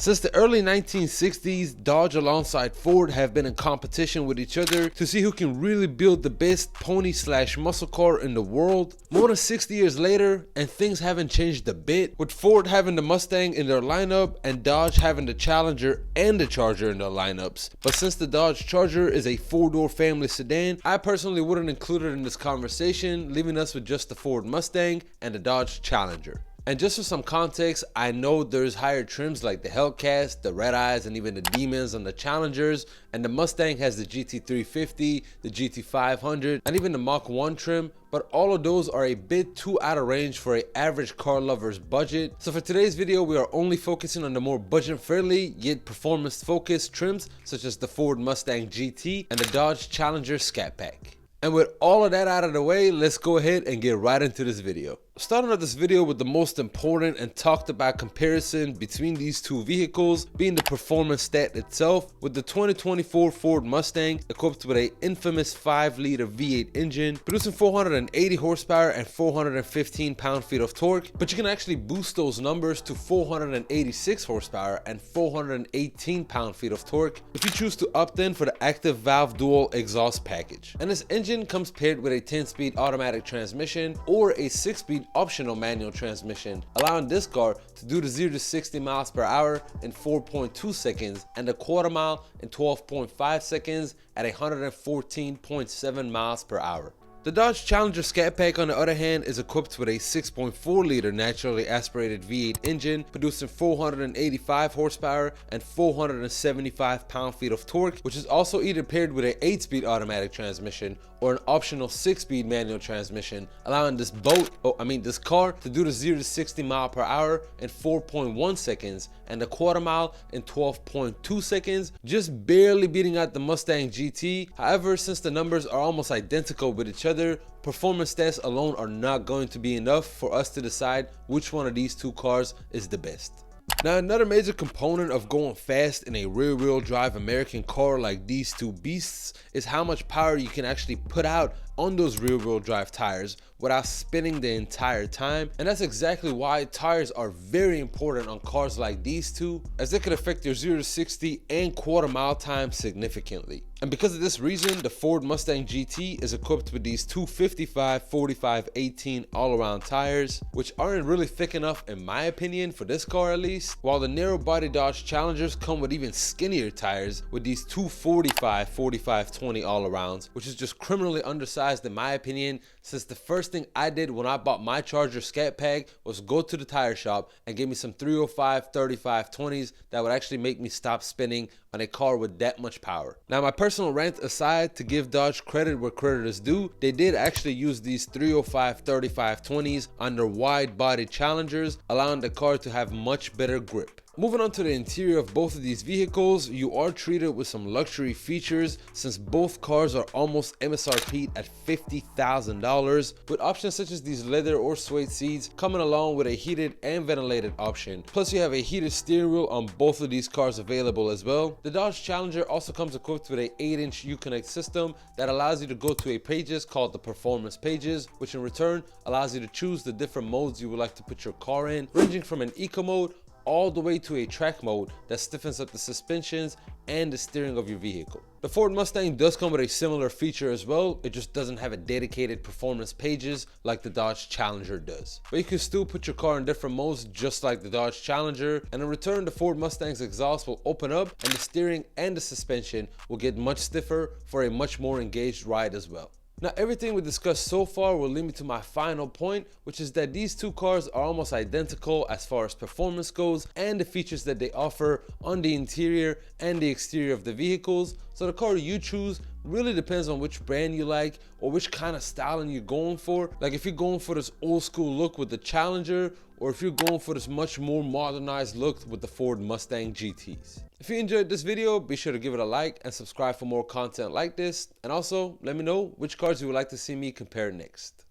Since the early 1960s, Dodge alongside Ford have been in competition with each other to see who can really build the best pony/muscle car in the world. More than 60 years later, and things haven't changed a bit, with Ford having the Mustang in their lineup and Dodge having the Challenger and the Charger in their lineups. But since the Dodge Charger is a 4-door family sedan, I personally wouldn't include it in this conversation, leaving us with just the Ford Mustang and the Dodge Challenger. And just for some context, I know there's higher trims like the Hellcats, the Red Eyes, and even the Demons on the Challengers, and the Mustang has the GT350, the GT500, and even the Mach 1 trim, but all of those are a bit too out of range for an average car lover's budget. So for today's video, we are only focusing on the more budget-friendly yet performance-focused trims such as the Ford Mustang GT and the Dodge Challenger Scat Pack. And with all of that out of the way, let's go ahead and get right into this video. Starting off this video with the most important and talked about comparison between these two vehicles being the performance stat itself, with the 2024 Ford Mustang equipped with a infamous 5-liter V8 engine producing 480 horsepower and 415 pound-feet of torque, but you can actually boost those numbers to 486 horsepower and 418 pound-feet of torque if you choose to opt in for the active valve dual exhaust package. And this engine comes paired with a 10-speed automatic transmission or a 6-speed optional manual transmission, allowing this car to do the 0 to 60 miles per hour in 4.2 seconds and a quarter mile in 12.5 seconds at 114.7 miles per hour. The Dodge Challenger Scat Pack, on the other hand, is equipped with a 6.4-liter naturally aspirated V8 engine producing 485 horsepower and 475 pound-feet of torque, which is also either paired with an 8-speed automatic transmission or an optional 6-speed manual transmission, allowing this car to do the 0 to 60 mile per hour in 4.1 seconds and a quarter mile in 12.2 seconds, just barely beating out the Mustang GT. However, since the numbers are almost identical with each other, performance stats alone are not going to be enough for us to decide which one of these two cars is the best. Now, another major component of going fast in a rear-wheel drive American car like these two beasts is how much power you can actually put out on those rear-wheel drive tires without spinning the entire time. And that's exactly why tires are very important on cars like these two, as they could affect your 0 to 60 and quarter mile time significantly. And because of this reason, the Ford Mustang GT is equipped with these 255 45 18 all-around tires, which aren't really thick enough in my opinion for this car at least, while the narrow body Dodge Challengers come with even skinnier tires with these 245 45 20 all-arounds, which is just criminally undersized in my opinion, since the first thing I did when I bought my Charger Scat Pack was go to the tire shop and get me some 305 35 20s that would actually make me stop spinning on a car with that much power. Now, my personal rant aside, to give Dodge credit where credit is due, they did actually use these 305 35 20s on their wide body Challengers, allowing the car to have much better grip. Moving on to the interior of both of these vehicles, you are treated with some luxury features since both cars are almost MSRP'd at $50,000, with options such as these leather or suede seats coming along with a heated and ventilated option. Plus, you have a heated steering wheel on both of these cars available as well. The Dodge Challenger also comes equipped with an 8-inch Uconnect system that allows you to go to a pages called the Performance Pages, which in return allows you to choose the different modes you would like to put your car in, ranging from an eco mode all the way to a track mode that stiffens up the suspensions and the steering of your vehicle. The Ford Mustang does come with a similar feature as well, it just doesn't have a dedicated performance pages like the Dodge Challenger does. But you can still put your car in different modes just like the Dodge Challenger, and in return the Ford Mustang's exhaust will open up and the steering and the suspension will get much stiffer for a much more engaged ride as well. Now, everything we discussed so far will lead me to my final point, which is that these two cars are almost identical as far as performance goes and the features that they offer on the interior and the exterior of the vehicles. So the car you choose really depends on which brand you like or which kind of styling you're going for. Like if you're going for this old school look with the Challenger, or if you're going for this much more modernized look with the Ford Mustang GTs. If you enjoyed this video, be sure to give it a like and subscribe for more content like this. And also, let me know which cars you would like to see me compare next.